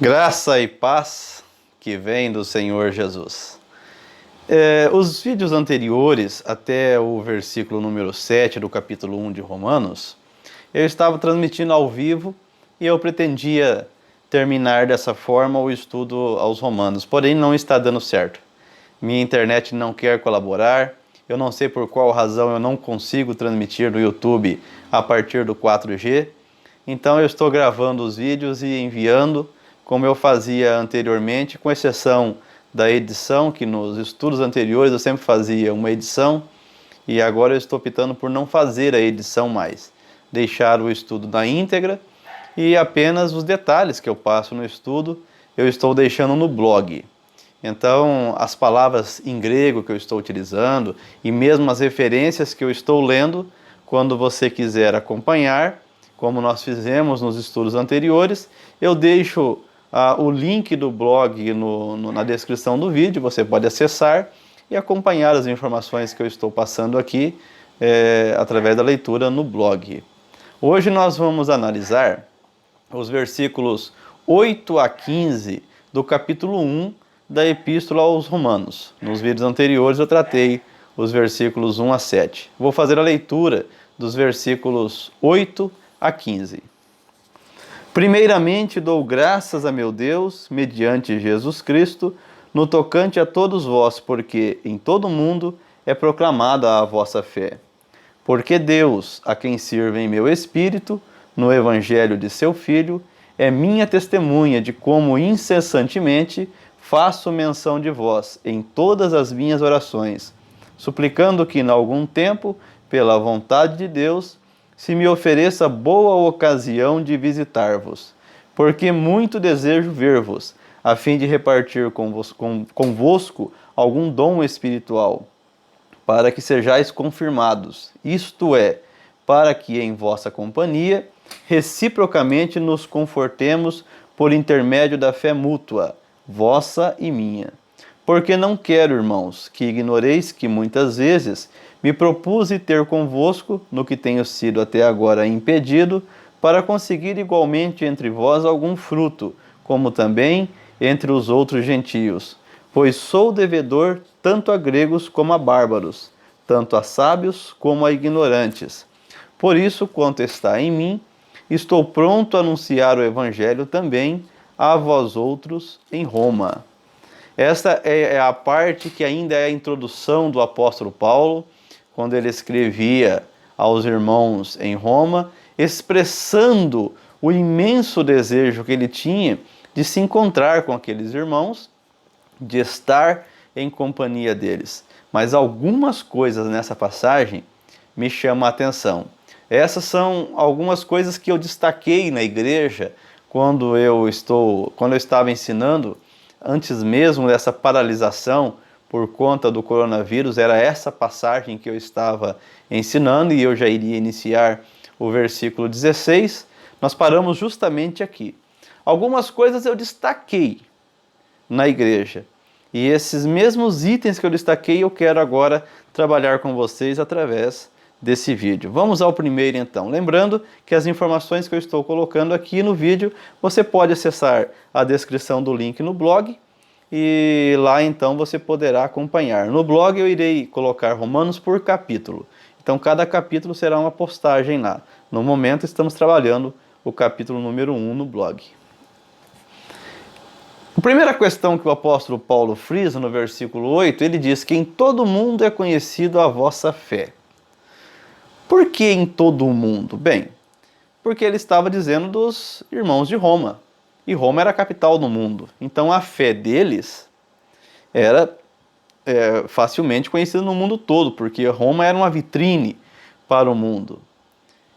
Graça e paz que vem do Senhor Jesus. Os vídeos anteriores, até o versículo número 7 do capítulo 1 de Romanos, eu estava transmitindo ao vivo e eu pretendia terminar dessa forma o estudo aos Romanos, porém não está dando certo. Minha internet não quer colaborar, eu não sei por qual razão eu não consigo transmitir no YouTube a partir do 4G, então eu estou gravando os vídeos e enviando como eu fazia anteriormente, com exceção da edição, que nos estudos anteriores eu sempre fazia uma edição, e agora eu estou optando por não fazer a edição mais, deixar o estudo na íntegra e apenas os detalhes que eu passo no estudo eu estou deixando no blog. Então, as palavras em grego que eu estou utilizando e mesmo as referências que eu estou lendo, quando você quiser acompanhar, como nós fizemos nos estudos anteriores, eu deixo o link do blog na descrição do vídeo, você pode acessar e acompanhar as informações que eu estou passando aqui através da leitura no blog. Hoje nós vamos analisar os versículos 8 a 15 do capítulo 1 da Epístola aos Romanos. Nos vídeos anteriores eu tratei os versículos 1 a 7. Vou fazer a leitura dos versículos 8 a 15. Primeiramente dou graças a meu Deus, mediante Jesus Cristo, no tocante a todos vós, porque em todo o mundo é proclamada a vossa fé. Porque Deus, a quem sirvo em meu espírito, no evangelho de seu Filho, é minha testemunha de como incessantemente faço menção de vós em todas as minhas orações, suplicando que, em algum tempo, pela vontade de Deus, se me ofereça boa ocasião de visitar-vos, porque muito desejo ver-vos, a fim de repartir convosco algum dom espiritual, para que sejais confirmados, isto é, para que em vossa companhia reciprocamente nos confortemos por intermédio da fé mútua, vossa e minha. Porque não quero, irmãos, que ignoreis que muitas vezes me propus ter convosco, no que tenho sido até agora impedido, para conseguir igualmente entre vós algum fruto, como também entre os outros gentios. Pois sou devedor tanto a gregos como a bárbaros, tanto a sábios como a ignorantes. Por isso, quanto está em mim, estou pronto a anunciar o Evangelho também a vós outros em Roma. Esta é a parte que ainda é a introdução do apóstolo Paulo, quando ele escrevia aos irmãos em Roma, expressando o imenso desejo que ele tinha de se encontrar com aqueles irmãos, de estar em companhia deles. Mas algumas coisas nessa passagem me chamam a atenção. Essas são algumas coisas que eu destaquei na igreja quando eu estava ensinando, antes mesmo dessa paralisação por conta do coronavírus, era essa passagem que eu estava ensinando e eu já iria iniciar o versículo 16. Nós paramos justamente aqui. Algumas coisas eu destaquei na igreja e esses mesmos itens que eu destaquei eu quero agora trabalhar com vocês através desse vídeo. Vamos ao primeiro então. Lembrando que as informações que eu estou colocando aqui no vídeo, você pode acessar a descrição do link no blog e lá então você poderá acompanhar. No blog eu irei colocar Romanos por capítulo. Então cada capítulo será uma postagem lá. No momento estamos trabalhando o capítulo número 1 no blog. A primeira questão que o apóstolo Paulo frisa no versículo 8, ele diz que em todo mundo é conhecido a vossa fé. Por que em todo o mundo? Bem, porque ele estava dizendo dos irmãos de Roma. E Roma era a capital do mundo. Então a fé deles era facilmente conhecida no mundo todo, porque Roma era uma vitrine para o mundo.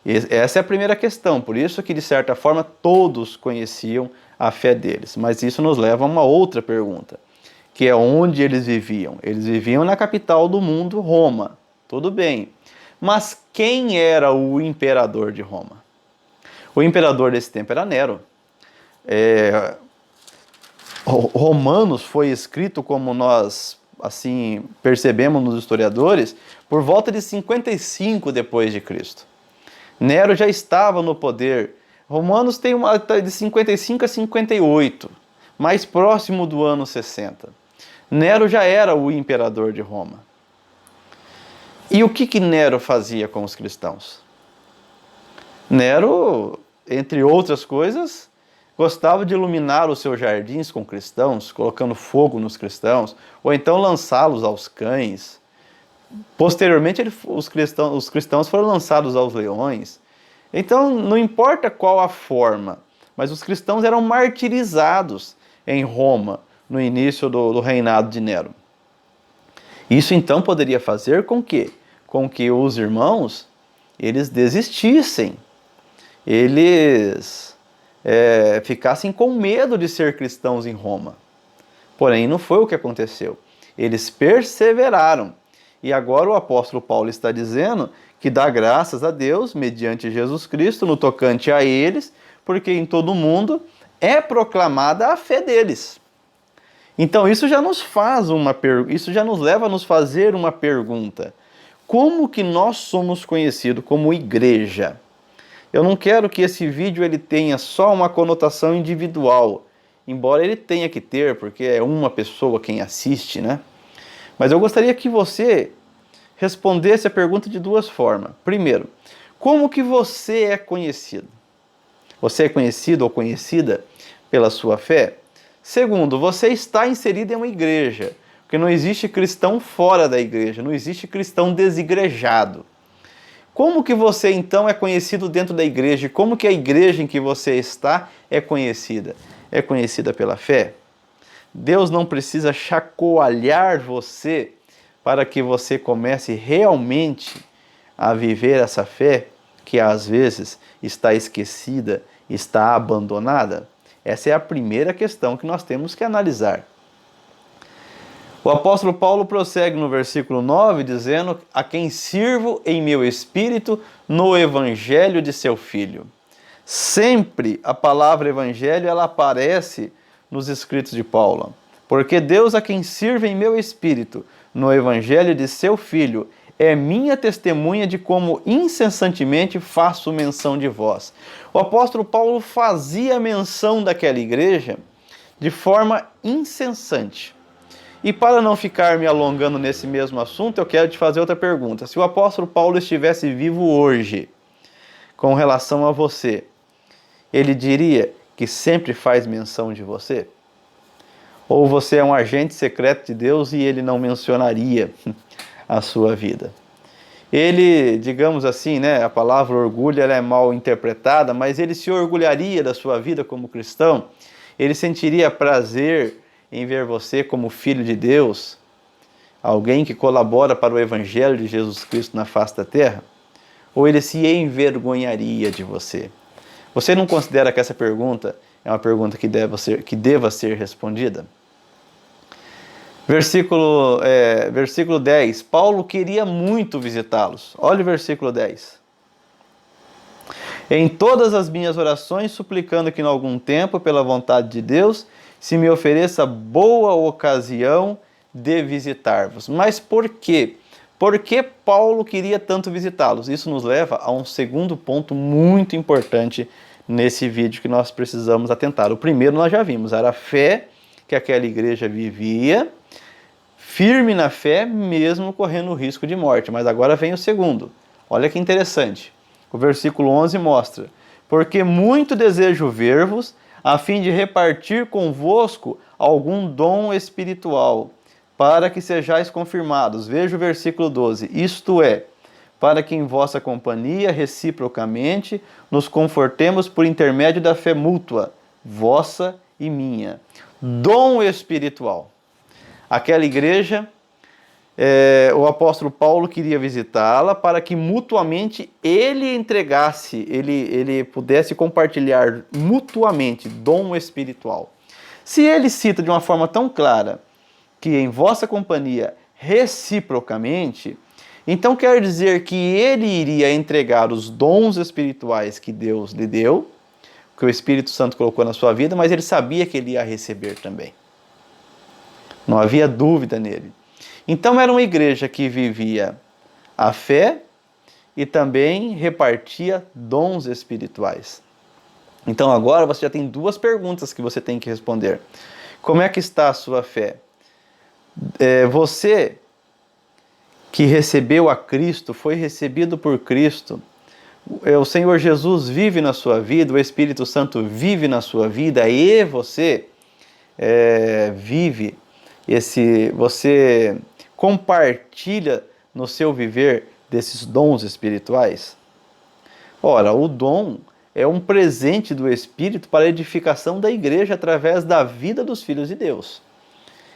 Essa é a primeira questão, por isso que de certa forma todos conheciam a fé deles. Mas isso nos leva a uma outra pergunta, que é onde eles viviam. Eles viviam na capital do mundo, Roma. Tudo bem. Mas quem era o imperador de Roma? O imperador desse tempo era Nero. Romanos foi escrito, como nós assim percebemos nos historiadores, por volta de 55 depois de Cristo. Nero já estava no poder Romanos tem uma de 55 a 58, mais próximo do ano 60. Nero já era o imperador de Roma. E o que Nero fazia com os cristãos? Nero, entre outras coisas, gostava de iluminar os seus jardins com cristãos, colocando fogo nos cristãos, ou então lançá-los aos cães. Posteriormente, os cristãos foram lançados aos leões. Então, não importa qual a forma, mas os cristãos eram martirizados em Roma, no início do reinado de Nero. Isso então poderia fazer com que os irmãos eles desistissem, eles ficassem com medo de ser cristãos em Roma. Porém, não foi o que aconteceu. Eles perseveraram. E agora o apóstolo Paulo está dizendo que dá graças a Deus, mediante Jesus Cristo, no tocante a eles, porque em todo o mundo é proclamada a fé deles. Então isso já nos leva a nos fazer uma pergunta. Como que nós somos conhecidos como igreja? Eu não quero que esse vídeo ele tenha só uma conotação individual, embora ele tenha que ter, porque é uma pessoa quem assiste, né? Mas eu gostaria que você respondesse a pergunta de duas formas. Primeiro, como que você é conhecido? Você é conhecido ou conhecida pela sua fé? Segundo, você está inserido em uma igreja, porque não existe cristão fora da igreja, não existe cristão desigrejado. Como que você então é conhecido dentro da igreja? Como que a igreja em que você está é conhecida? É conhecida pela fé? Deus não precisa chacoalhar você para que você comece realmente a viver essa fé que às vezes está esquecida, está abandonada? Essa é a primeira questão que nós temos que analisar. O apóstolo Paulo prossegue no versículo 9, dizendo: a quem sirvo em meu espírito no evangelho de seu Filho. Sempre a palavra evangelho ela aparece nos escritos de Paulo. Porque Deus a quem sirvo em meu espírito no evangelho de seu Filho é minha testemunha de como incessantemente faço menção de vós. O apóstolo Paulo fazia menção daquela igreja de forma incessante. E para não ficar me alongando nesse mesmo assunto, eu quero te fazer outra pergunta. Se o apóstolo Paulo estivesse vivo hoje, com relação a você, ele diria que sempre faz menção de você? Ou você é um agente secreto de Deus e ele não mencionaria a sua vida? Ele, digamos assim, né, a palavra orgulho ela é mal interpretada, mas ele se orgulharia da sua vida como cristão? Ele sentiria prazer em ver você como filho de Deus, alguém que colabora para o evangelho de Jesus Cristo na face da terra? Ou ele se envergonharia de você? Você não considera que essa pergunta é uma pergunta que deva ser respondida? Versículo 10. Paulo queria muito visitá-los. Olha o versículo 10. Em todas as minhas orações, suplicando que em algum tempo, pela vontade de Deus, se me ofereça boa ocasião de visitar-vos. Mas por quê? Por que Paulo queria tanto visitá-los? Isso nos leva a um segundo ponto muito importante nesse vídeo que nós precisamos atentar. O primeiro nós já vimos, era a fé que aquela igreja vivia, firme na fé, mesmo correndo o risco de morte. Mas agora vem o segundo. Olha que interessante. O versículo 11 mostra: porque muito desejo ver-vos, a fim de repartir convosco algum dom espiritual, para que sejais confirmados. Veja o versículo 12. Isto é, para que em vossa companhia, reciprocamente, nos confortemos por intermédio da fé mútua, vossa e minha. Dom espiritual. Aquela igreja, o apóstolo Paulo queria visitá-la para que mutuamente ele entregasse, ele pudesse compartilhar mutuamente dom espiritual. Se ele cita de uma forma tão clara que em vossa companhia reciprocamente, então quer dizer que ele iria entregar os dons espirituais que Deus lhe deu, que o Espírito Santo colocou na sua vida, mas ele sabia que ele ia receber também. Não havia dúvida nele. Então era uma igreja que vivia a fé e também repartia dons espirituais. Então agora você já tem duas perguntas que você tem que responder. Como é que está a sua fé? Você que recebeu a Cristo, foi recebido por Cristo, o Senhor Jesus vive na sua vida, o Espírito Santo vive na sua vida e você vive você compartilha no seu viver desses dons espirituais? Ora, o dom é um presente do Espírito para a edificação da igreja através da vida dos filhos de Deus.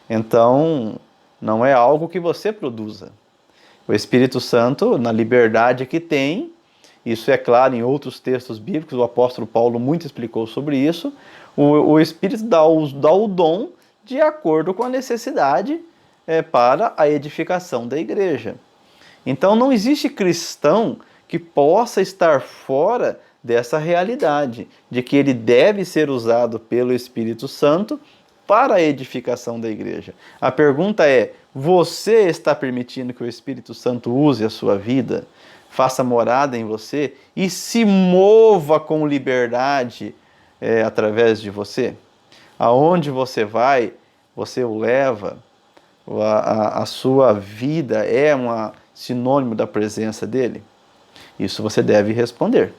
Então, não é algo que você produza. O Espírito Santo, na liberdade que tem, isso é claro em outros textos bíblicos, o apóstolo Paulo muito explicou sobre isso, o Espírito dá o dom de acordo com a necessidade para a edificação da igreja. Então não existe cristão que possa estar fora dessa realidade, de que ele deve ser usado pelo Espírito Santo para a edificação da igreja. A pergunta é: você está permitindo que o Espírito Santo use a sua vida, faça morada em você e se mova com liberdade através de você? Aonde você vai, você o leva. A sua vida é um sinônimo da presença dele? Isso você deve responder.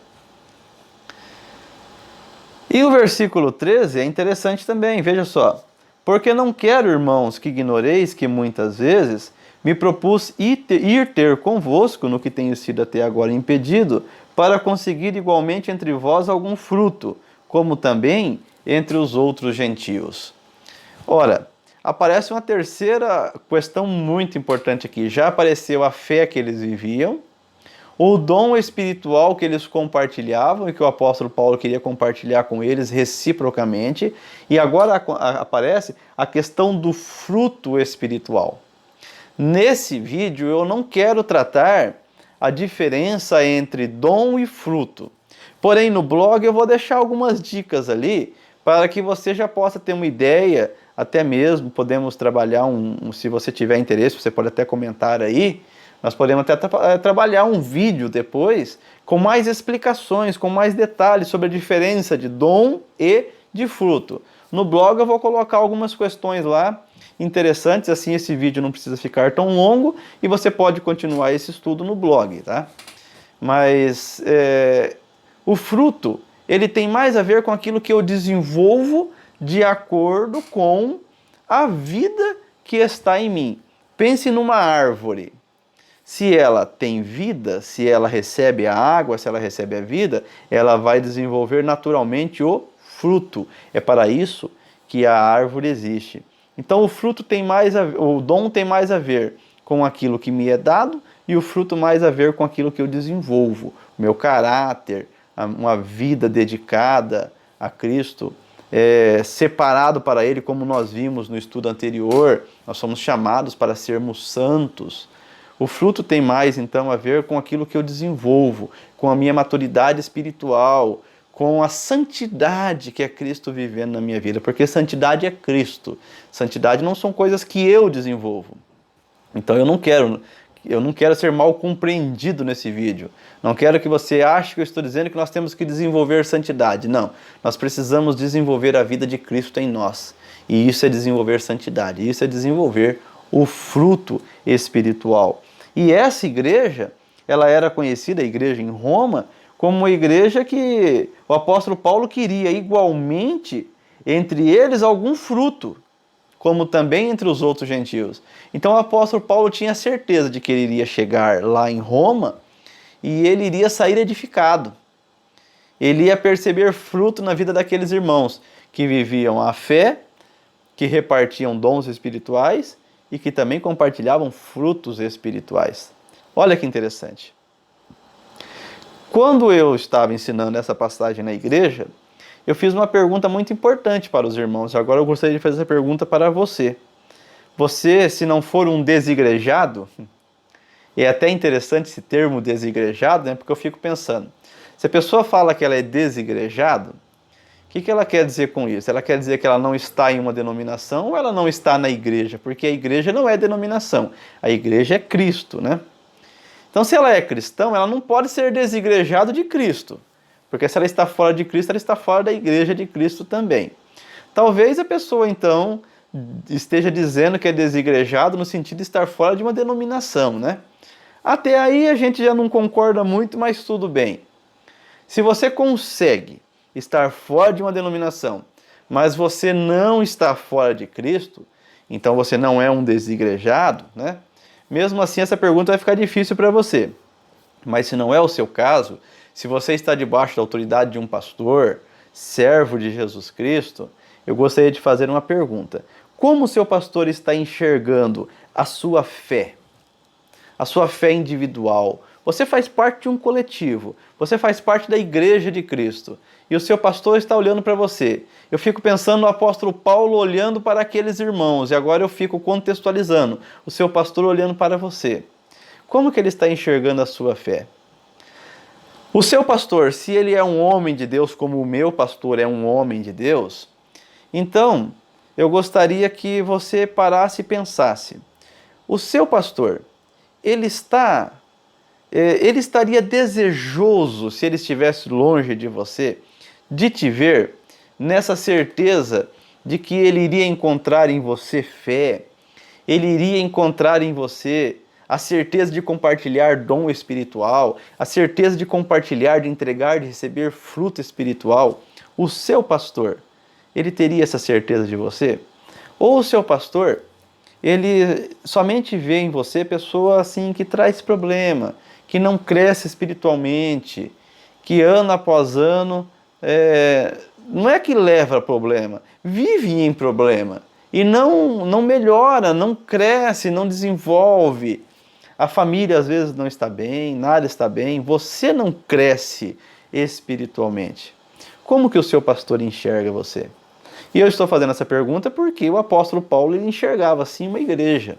E o versículo 13 é interessante também, veja só. Porque não quero, irmãos, que ignoreis que muitas vezes me propus ir ter convosco no que tenho sido até agora impedido, para conseguir igualmente entre vós algum fruto, como também entre os outros gentios. Ora, aparece uma terceira questão muito importante aqui. Já apareceu a fé que eles viviam, o dom espiritual que eles compartilhavam e que o apóstolo Paulo queria compartilhar com eles reciprocamente, e agora aparece a questão do fruto espiritual. Nesse vídeo eu não quero tratar a diferença entre dom e fruto. Porém, no blog eu vou deixar algumas dicas ali para que você já possa ter uma ideia, até mesmo podemos trabalhar se você tiver interesse, você pode até comentar aí, nós podemos até trabalhar um vídeo depois com mais explicações, com mais detalhes sobre a diferença de dom e de fruto. No blog eu vou colocar algumas questões lá interessantes, assim esse vídeo não precisa ficar tão longo e você pode continuar esse estudo no blog, tá? Mas o fruto, ele tem mais a ver com aquilo que eu desenvolvo de acordo com a vida que está em mim. Pense numa árvore. Se ela tem vida, se ela recebe a água, se ela recebe a vida, ela vai desenvolver naturalmente o fruto. É para isso que a árvore existe. Então o dom tem mais a ver com aquilo que me é dado e o fruto mais a ver com aquilo que eu desenvolvo. O meu caráter, uma vida dedicada a Cristo, separado para Ele, como nós vimos no estudo anterior, nós somos chamados para sermos santos. O fruto tem mais, então, a ver com aquilo que eu desenvolvo, com a minha maturidade espiritual, com a santidade que é Cristo vivendo na minha vida, porque santidade é Cristo. Santidade não são coisas que eu desenvolvo. Então eu não quero ser mal compreendido nesse vídeo. Não quero que você ache que eu estou dizendo que nós temos que desenvolver santidade. Não, nós precisamos desenvolver a vida de Cristo em nós. E isso é desenvolver santidade, isso é desenvolver o fruto espiritual. E essa igreja, ela era conhecida, a igreja em Roma, como uma igreja que o apóstolo Paulo queria igualmente entre eles algum fruto, como também entre os outros gentios. Então o apóstolo Paulo tinha certeza de que ele iria chegar lá em Roma e ele iria sair edificado. Ele ia perceber fruto na vida daqueles irmãos que viviam a fé, que repartiam dons espirituais e que também compartilhavam frutos espirituais. Olha que interessante. Quando eu estava ensinando essa passagem na igreja, eu fiz uma pergunta muito importante para os irmãos. Agora eu gostaria de fazer essa pergunta para você. Você, se não for um desigrejado, é até interessante esse termo desigrejado, né? Porque eu fico pensando, se a pessoa fala que ela é desigrejado, o que ela quer dizer com isso? Ela quer dizer que ela não está em uma denominação ou ela não está na igreja? Porque a igreja não é denominação, a igreja é Cristo, né? Então, se ela é cristã, ela não pode ser desigrejada de Cristo, Porque se ela está fora de Cristo, ela está fora da igreja de Cristo também. Talvez a pessoa, então, esteja dizendo que é desigrejado no sentido de estar fora de uma denominação, né? Até aí a gente já não concorda muito, mas tudo bem. Se você consegue estar fora de uma denominação, mas você não está fora de Cristo, então você não é um desigrejado, né? Mesmo assim, essa pergunta vai ficar difícil para você. Mas se não é o seu caso, se você está debaixo da autoridade de um pastor, servo de Jesus Cristo, eu gostaria de fazer uma pergunta. Como o seu pastor está enxergando a sua fé? A sua fé individual? Você faz parte de um coletivo, você faz parte da igreja de Cristo, e o seu pastor está olhando para você. Eu fico pensando no apóstolo Paulo olhando para aqueles irmãos, e agora eu fico contextualizando, o seu pastor olhando para você. Como que ele está enxergando a sua fé? O seu pastor, se ele é um homem de Deus, como o meu pastor é um homem de Deus, então eu gostaria que você parasse e pensasse. O seu pastor, ele estaria desejoso, se ele estivesse longe de você, de te ver nessa certeza de que ele iria encontrar em você fé, ele iria encontrar em você a certeza de compartilhar dom espiritual, a certeza de compartilhar, de entregar, de receber fruto espiritual. O seu pastor, ele teria essa certeza de você? Ou o seu pastor, ele somente vê em você pessoa assim que traz problema, que não cresce espiritualmente, que ano após ano, não é que leva a problema, vive em problema e não melhora, não cresce, não desenvolve. A família às vezes não está bem, nada está bem, você não cresce espiritualmente. Como que o seu pastor enxerga você? E eu estou fazendo essa pergunta porque o apóstolo Paulo ele enxergava assim uma igreja.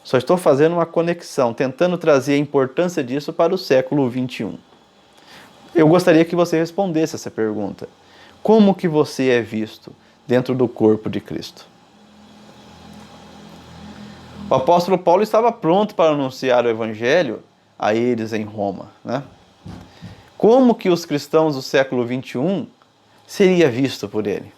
Só estou fazendo uma conexão, tentando trazer a importância disso para o século XXI. Eu gostaria que você respondesse essa pergunta. Como que você é visto dentro do corpo de Cristo? O apóstolo Paulo estava pronto para anunciar o evangelho a eles em Roma, né? Como que os cristãos do século XXI seria visto por ele?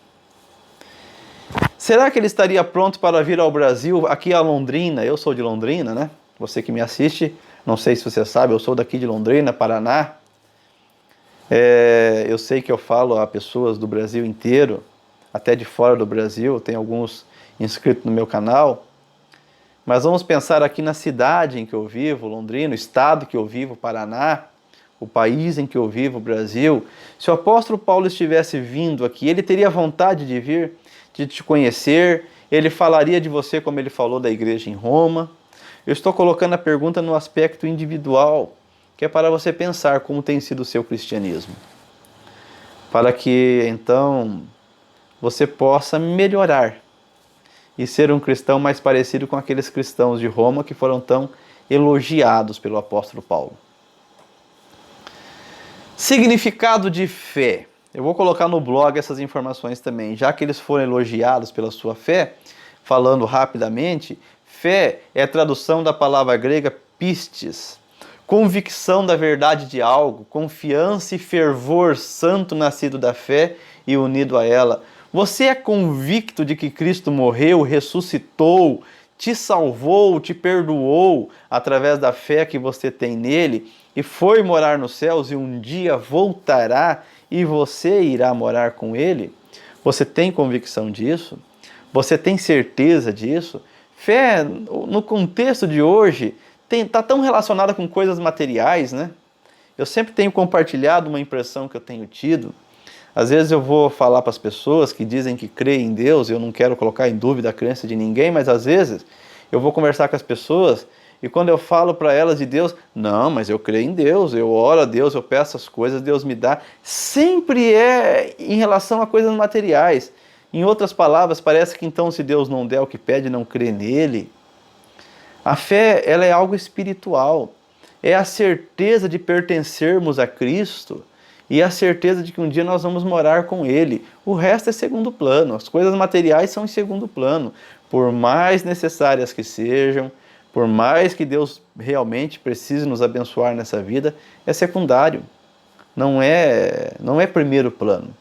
Será que ele estaria pronto para vir ao Brasil, aqui a Londrina? Eu sou de Londrina, né? Você que me assiste, não sei se você sabe, eu sou daqui de Londrina, Paraná. Eu sei que eu falo a pessoas do Brasil inteiro, até de fora do Brasil, tem alguns inscritos no meu canal. Mas vamos pensar aqui na cidade em que eu vivo, Londrina, o estado que eu vivo, Paraná, o país em que eu vivo, Brasil. Se o apóstolo Paulo estivesse vindo aqui, ele teria vontade de vir, de te conhecer, ele falaria de você como ele falou da igreja em Roma. Eu estou colocando a pergunta no aspecto individual, que é para você pensar como tem sido o seu cristianismo. Para que, então, você possa melhorar e ser um cristão mais parecido com aqueles cristãos de Roma que foram tão elogiados pelo apóstolo Paulo. Significado de fé. Eu vou colocar no blog essas informações também, já que eles foram elogiados pela sua fé. Falando rapidamente, fé é a tradução da palavra grega pistes, convicção da verdade de algo, confiança e fervor santo nascido da fé e unido a ela. Você é convicto de que Cristo morreu, ressuscitou, te salvou, te perdoou através da fé que você tem nele e foi morar nos céus e um dia voltará e você irá morar com ele? Você tem convicção disso? Você tem certeza disso? Fé, no contexto de hoje, está tão relacionada com coisas materiais, né? Eu sempre tenho compartilhado uma impressão que eu tenho tido. Às vezes eu vou falar para as pessoas que dizem que creem em Deus, eu não quero colocar em dúvida a crença de ninguém, mas às vezes eu vou conversar com as pessoas e quando eu falo para elas de Deus, não, mas eu creio em Deus, eu oro a Deus, eu peço as coisas, Deus me dá. Sempre é em relação a coisas materiais. Em outras palavras, parece que então se Deus não der o que pede, não crê nele. A fé, ela é algo espiritual. É a certeza de pertencermos a Cristo e a certeza de que um dia nós vamos morar com Ele. O resto é segundo plano. As coisas materiais são em segundo plano. Por mais necessárias que sejam, por mais que Deus realmente precise nos abençoar nessa vida, é secundário. não é primeiro plano.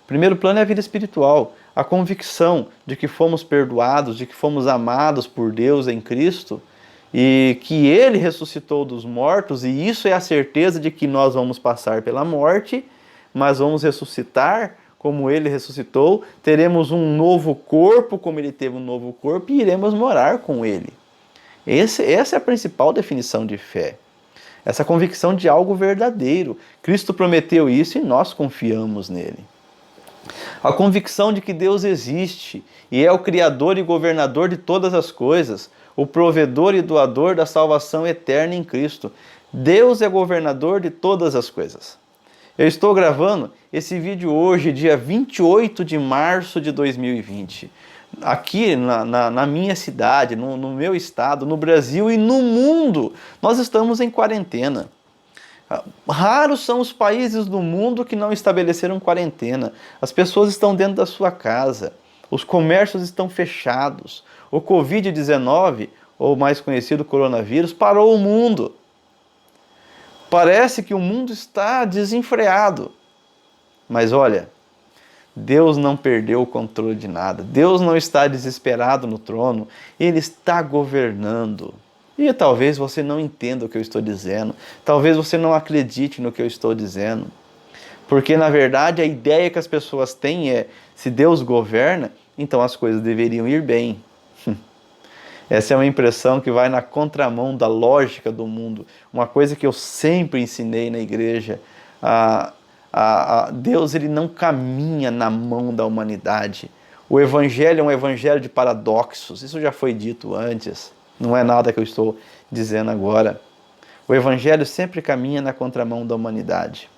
Primeiro plano é a vida espiritual, a convicção de que fomos perdoados, de que fomos amados por Deus em Cristo e que Ele ressuscitou dos mortos, e isso é a certeza de que nós vamos passar pela morte, mas vamos ressuscitar como Ele ressuscitou, teremos um novo corpo como Ele teve um novo corpo e iremos morar com Ele. Essa é a principal definição de fé. Essa convicção de algo verdadeiro. Cristo prometeu isso e nós confiamos nele. A convicção de que Deus existe e é o Criador e governador de todas as coisas, o provedor e doador da salvação eterna em Cristo. Deus é governador de todas as coisas. Eu estou gravando esse vídeo hoje, dia 28 de março de 2020. Aqui na minha cidade, no meu estado, no Brasil e no mundo, nós estamos em quarentena. Raros são os países do mundo que não estabeleceram quarentena. As pessoas estão dentro da sua casa, os comércios estão fechados. O Covid-19, ou mais conhecido coronavírus, parou o mundo. Parece que o mundo está desenfreado. Mas olha, Deus não perdeu o controle de nada. Deus não está desesperado no trono. Ele está governando. E talvez você não entenda o que eu estou dizendo. Talvez você não acredite no que eu estou dizendo. Porque, na verdade, a ideia que as pessoas têm é, se Deus governa, então as coisas deveriam ir bem. Essa é uma impressão que vai na contramão da lógica do mundo. Uma coisa que eu sempre ensinei na igreja. Deus, ele não caminha na mão da humanidade. O evangelho é um evangelho de paradoxos. Isso já foi dito antes. Não é nada que eu estou dizendo agora. O evangelho sempre caminha na contramão da humanidade.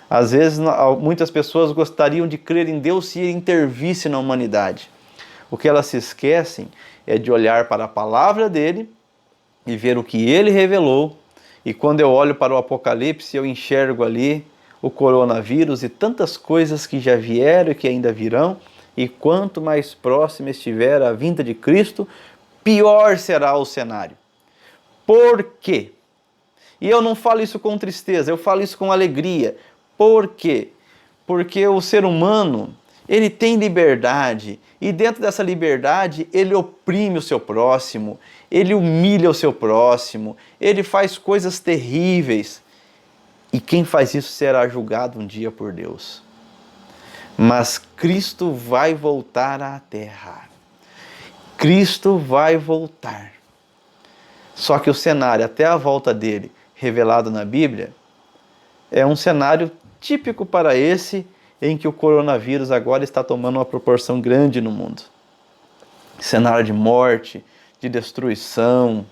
Às vezes, muitas pessoas gostariam de crer em Deus se ele intervisse na humanidade. O que elas se esquecem é de olhar para a palavra dele e ver o que ele revelou. E quando eu olho para o Apocalipse, eu enxergo ali o coronavírus e tantas coisas que já vieram e que ainda virão. E quanto mais próxima estiver a vinda de Cristo, pior será o cenário. Por quê? E eu não falo isso com tristeza, eu falo isso com alegria. Por quê? Porque o ser humano, ele tem liberdade, e dentro dessa liberdade, ele oprime o seu próximo, ele humilha o seu próximo, ele faz coisas terríveis. E quem faz isso será julgado um dia por Deus. Mas Cristo vai voltar à terra. Cristo vai voltar. Só que o cenário até a volta dele, revelado na Bíblia, é um cenário típico para esse em que o coronavírus agora está tomando uma proporção grande no mundo. Cenário de morte, de destruição,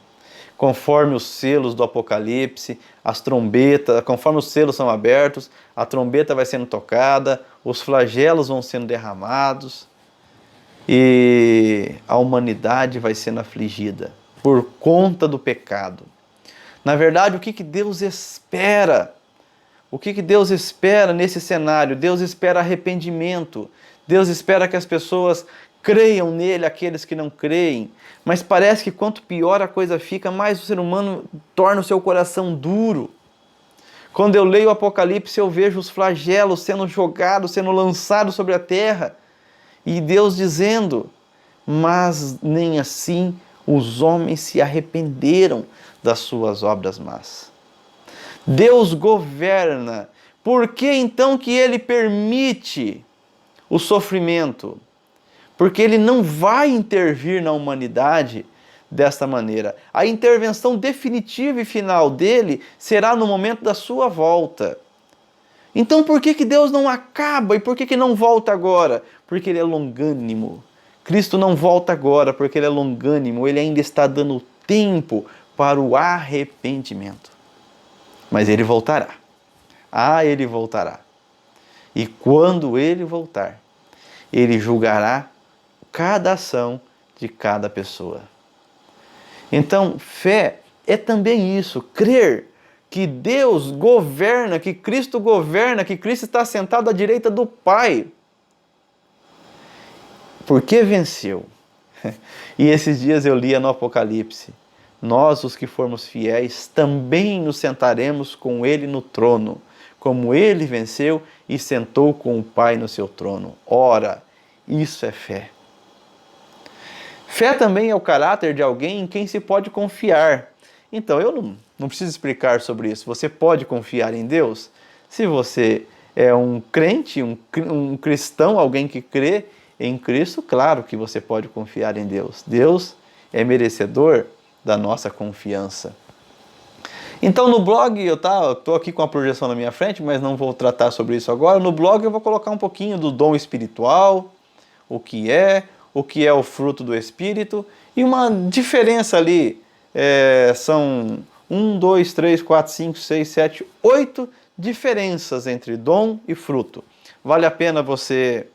conforme os selos do Apocalipse, as trombetas, conforme os selos são abertos, a trombeta vai sendo tocada, os flagelos vão sendo derramados e a humanidade vai sendo afligida por conta do pecado. Na verdade, o que Deus espera? O que Deus espera nesse cenário? Deus espera arrependimento. Deus espera que as pessoas creiam nele, aqueles que não creem. Mas parece que quanto pior a coisa fica, mais o ser humano torna o seu coração duro. Quando eu leio o Apocalipse, eu vejo os flagelos sendo jogados, sendo lançados sobre a terra. E Deus dizendo, mas nem assim os homens se arrependeram das suas obras más. Deus governa. Por que então que Ele permite o sofrimento? Porque Ele não vai intervir na humanidade desta maneira. A intervenção definitiva e final dele será no momento da sua volta. Então por que Deus não acaba e por que não volta agora? Porque Ele é longânimo. Cristo não volta agora porque Ele é longânimo. Ele ainda está dando tempo para o arrependimento. Mas Ele voltará. Ele voltará. E quando Ele voltar, Ele julgará cada ação de cada pessoa. Então, fé é também isso, crer que Deus governa, que Cristo está sentado à direita do Pai. Porque venceu. E esses dias eu lia no Apocalipse, nós, os que formos fiéis, também nos sentaremos com Ele no trono, como ele venceu e sentou com o Pai no seu trono. Ora, isso é fé. Fé também é o caráter de alguém em quem se pode confiar. Então, eu não preciso explicar sobre isso. Você pode confiar em Deus? Se você é um crente, um cristão, alguém que crê em Cristo, claro que você pode confiar em Deus. Deus é merecedor da nossa confiança. Então no blog, eu estou aqui com a projeção na minha frente, mas não vou tratar sobre isso agora. No blog eu vou colocar um pouquinho do dom espiritual, o que é o fruto do Espírito, e uma diferença ali, são 1, 2, 3, 4, 5, 6, 7, 8 diferenças entre dom e fruto. Vale a pena você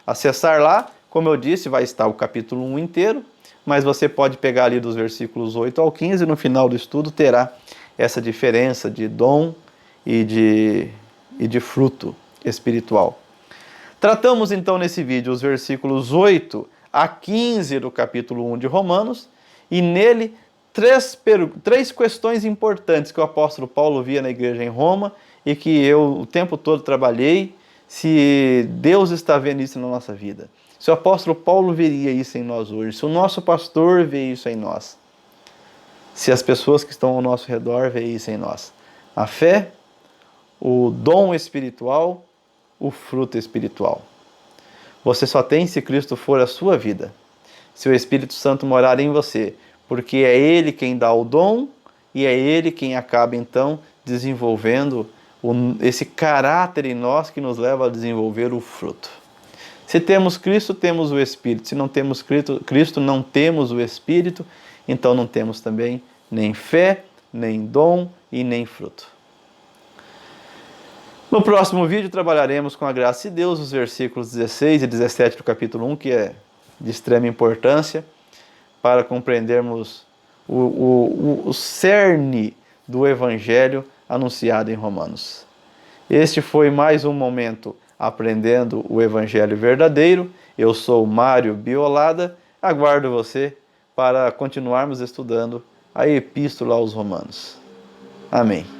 acessar lá, como eu disse, vai estar o capítulo 1 inteiro, mas você pode pegar ali dos versículos 8 ao 15 e no final do estudo terá essa diferença de dom e de fruto espiritual. Tratamos então nesse vídeo os versículos 8 a 15 do capítulo 1 de Romanos, e nele três questões importantes que o apóstolo Paulo via na igreja em Roma e que eu o tempo todo trabalhei, se Deus está vendo isso na nossa vida. Se o apóstolo Paulo veria isso em nós hoje, se o nosso pastor vê isso em nós, se as pessoas que estão ao nosso redor veem isso em nós. A fé, o dom espiritual, o fruto espiritual. Você só tem se Cristo for a sua vida, se o Espírito Santo morar em você, porque é Ele quem dá o dom e é Ele quem acaba então desenvolvendo esse caráter em nós que nos leva a desenvolver o fruto. Se temos Cristo, temos o Espírito. Se não temos Cristo, não temos o Espírito, então não temos também nem fé, nem dom e nem fruto. No próximo vídeo trabalharemos com a graça de Deus os versículos 16 e 17 do capítulo 1, que é de extrema importância para compreendermos o cerne do Evangelho anunciado em Romanos. Este foi mais um momento aprendendo o Evangelho verdadeiro. Eu sou Mário Biolada, aguardo você para continuarmos estudando a Epístola aos Romanos. Amém.